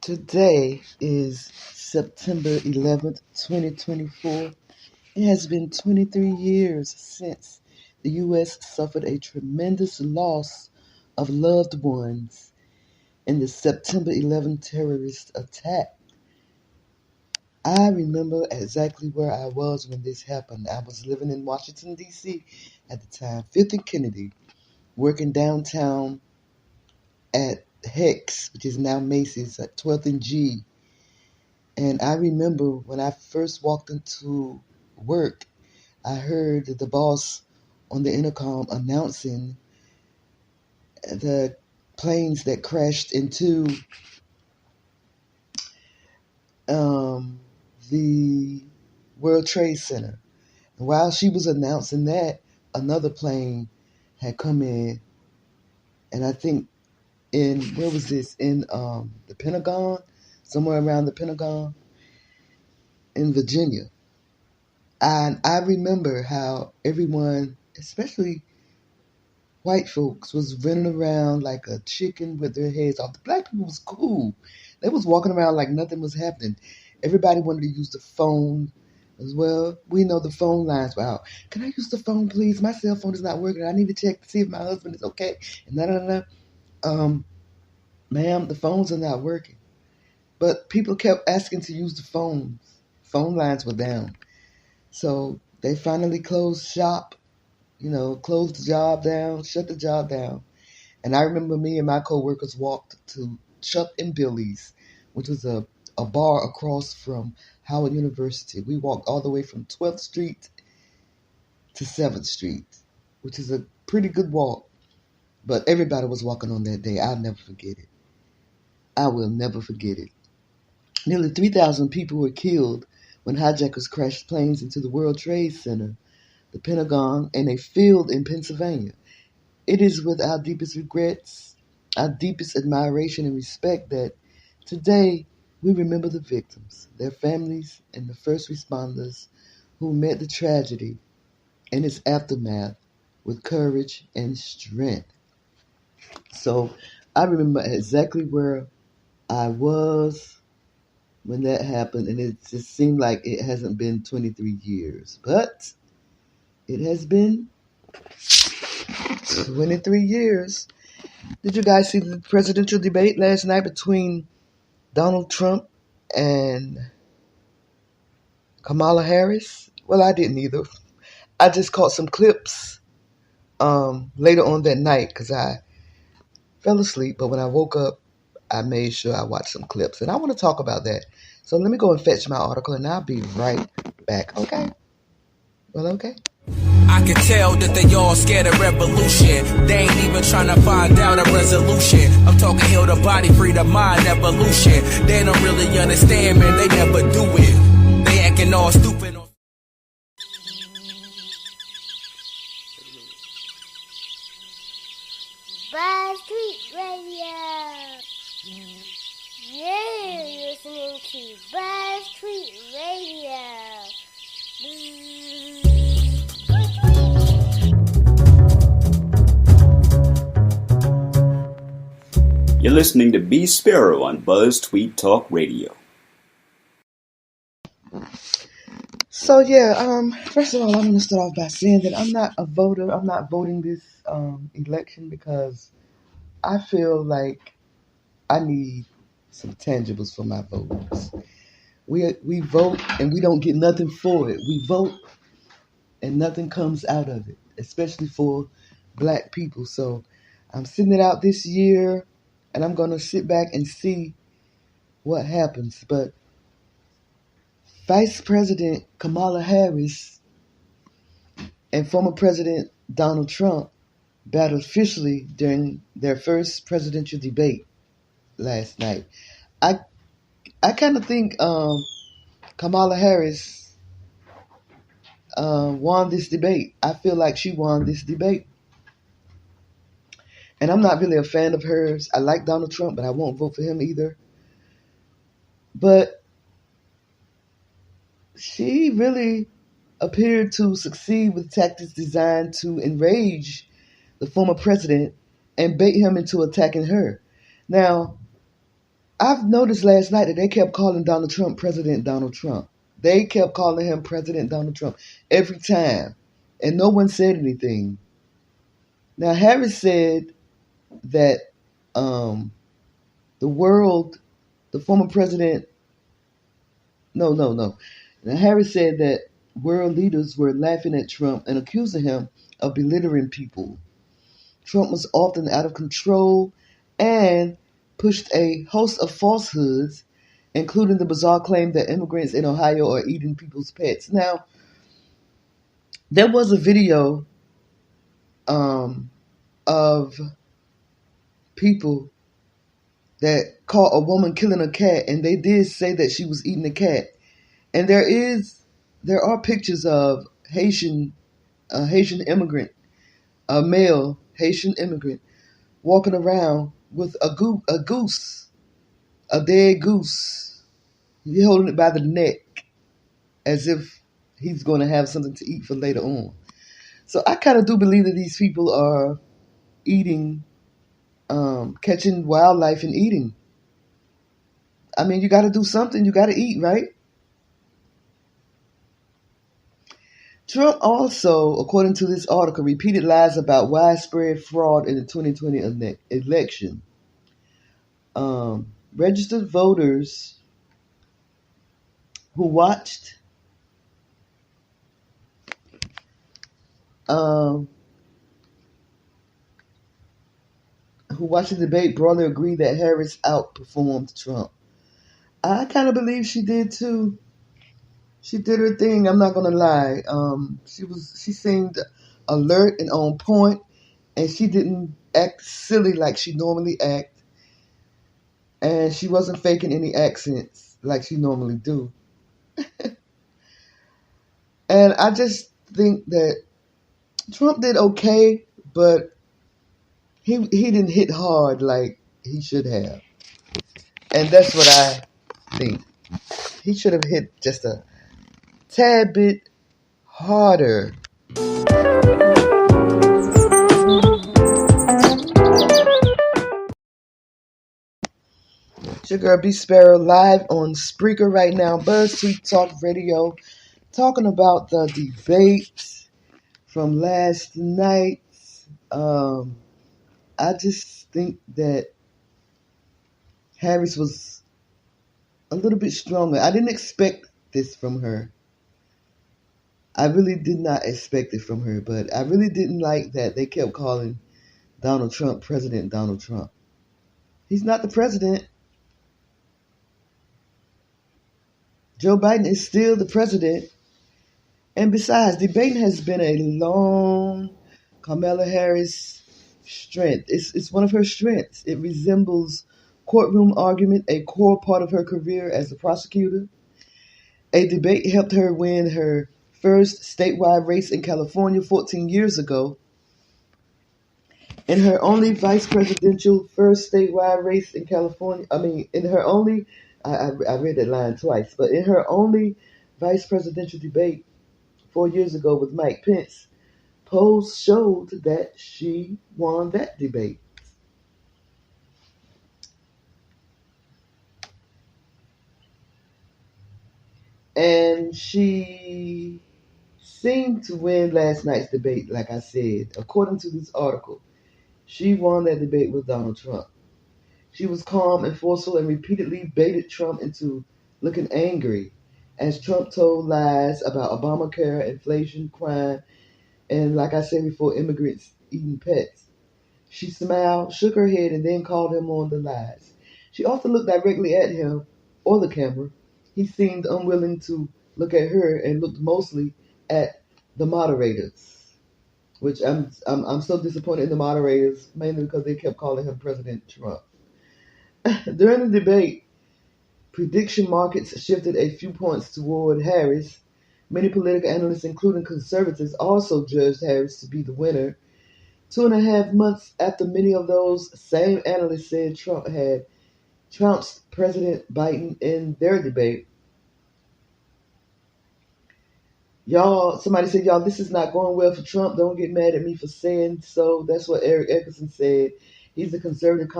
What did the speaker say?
Today is September 11th, 2024. It has been 23 years since the U.S. suffered a tremendous loss of loved ones in the September 11th terrorist attack. I remember exactly where I was when this happened. I was living in Washington, D.C. at the time, 5th and Kennedy, working downtown at Hex, which is now Macy's, at 12th and G. And I remember when I first walked into work, I heard the boss on the intercom announcing the planes that crashed into the World Trade Center. And while she was announcing that, another plane had come in, and I think where was this? In the Pentagon, somewhere around the Pentagon in Virginia. And I remember how everyone, especially white folks, was running around like a chicken with their heads off. The black people was cool. They was walking around like nothing was happening. Everybody wanted to use the phone as well. We know the phone lines were out. Can I use the phone, please? My cell phone is not working. I need to check to see if my husband is okay. And ma'am, the phones are not working. But people kept asking to use the phones. Phone lines were down. So they finally closed shop, closed the job down, shut the job down. And I remember me and my coworkers walked to Chuck and Billy's, which was a bar across from Howard University. We walked all the way from 12th Street to 7th Street, which is a pretty good walk. But everybody was walking on that day. I'll never forget it. I will never forget it. Nearly 3,000 people were killed when hijackers crashed planes into the World Trade Center, the Pentagon, and a field in Pennsylvania. It is with our deepest regrets, our deepest admiration and respect that today we remember the victims, their families, and the first responders who met the tragedy and its aftermath with courage and strength. So I remember exactly where I was when that happened, and it just seemed like it hasn't been 23 years, but it has been 23 years. Did you guys see the presidential debate last night between Donald Trump and Kamala Harris? Well, I didn't either. I just caught some clips later on that night because I fell asleep, but when I woke up, I made sure I watched some clips, and I want to talk about that. So let me go and fetch my article, and I'll be right back. Okay? Well, okay. I can tell that they all scared of revolution. They ain't even trying to find out a resolution. I'm talking heal the body, free the mind, evolution. They don't really understand, man, they never do it. They acting all stupid. Buzz Tweet Radio. You're listening to Buzz Tweet Radio. You're listening to B Sparrow on Buzz Tweet Talk Radio. So first of all, I'm going to start off by saying that I'm not a voter. I'm not voting this election because I feel like I need some tangibles for my votes. We vote and we don't get nothing for it. We vote and nothing comes out of it, especially for black people. So I'm sitting it out this year, and I'm going to sit back and see what happens. But Vice President Kamala Harris and former President Donald Trump battled fiercely during their first presidential debate last night. I kind of think Kamala Harris won this debate. I feel like she won this debate. And I'm not really a fan of hers. I like Donald Trump, but I won't vote for him either. But she really appeared to succeed with tactics designed to enrage the former president and bait him into attacking her. Now, I've noticed last night that they kept calling Donald Trump President Donald Trump. They kept calling him President Donald Trump every time, and no one said anything. Now, Harris said that the former president, no. Now, Harris said that world leaders were laughing at Trump and accusing him of belittling people. Trump was often out of control and pushed a host of falsehoods, including the bizarre claim that immigrants in Ohio are eating people's pets. Now, there was a video of people that caught a woman killing a cat, and they did say that she was eating a cat. And there are pictures of Haitian immigrant, a male Haitian immigrant, walking around with a goose, a dead goose. He's holding it by the neck as if he's going to have something to eat for later on. So I kind of do believe that these people are eating, catching wildlife and eating. I mean, you got to do something. You got to eat, right? Trump also, according to this article, repeated lies about widespread fraud in the 2020 election. Registered voters who watched the debate broadly agree that Harris outperformed Trump. I kind of believe she did too. She did her thing. I'm not gonna lie. She seemed alert and on point, and she didn't act silly like she normally act, and she wasn't faking any accents like she normally do. And I just think that Trump did okay, but he didn't hit hard like he should have, and that's what I think. He should have hit just a tad bit harder. It's your girl B Sparrow live on Spreaker right now, Buzz Tweet Talk Radio, talking about the debate from last night. I just think that Harris was a little bit stronger. I didn't expect this from her. I really did not expect it from her, but I really didn't like that they kept calling Donald Trump President Donald Trump. He's not the president. Joe Biden is still the president. And besides, debating has been a long Kamala Harris strength. It's one of her strengths. It resembles courtroom argument, a core part of her career as a prosecutor. A debate helped her win her first statewide race in California 14 years ago. In her only vice presidential first statewide race in California, I read that line twice, but in her only vice presidential debate 4 years ago with Mike Pence, polls showed that she won that debate. And she seemed to win last night's debate, like I said. According to this article, she won that debate with Donald Trump. She was calm and forceful and repeatedly baited Trump into looking angry as Trump told lies about Obamacare, inflation, crime, and, like I said before, immigrants eating pets. She smiled, shook her head, and then called him on the lies. She often looked directly at him or the camera. He seemed unwilling to look at her and looked mostly at the moderators, which I'm so disappointed in the moderators, mainly because they kept calling him President Trump. During the debate, prediction markets shifted a few points toward Harris. Many political analysts, including conservatives, also judged Harris to be the winner. 2.5 months after many of those same analysts said Trump had trounced President Biden in their debate. Somebody said, y'all, this is not going well for Trump. Don't get mad at me for saying so. That's what Eric Eckerson said. He's a conservative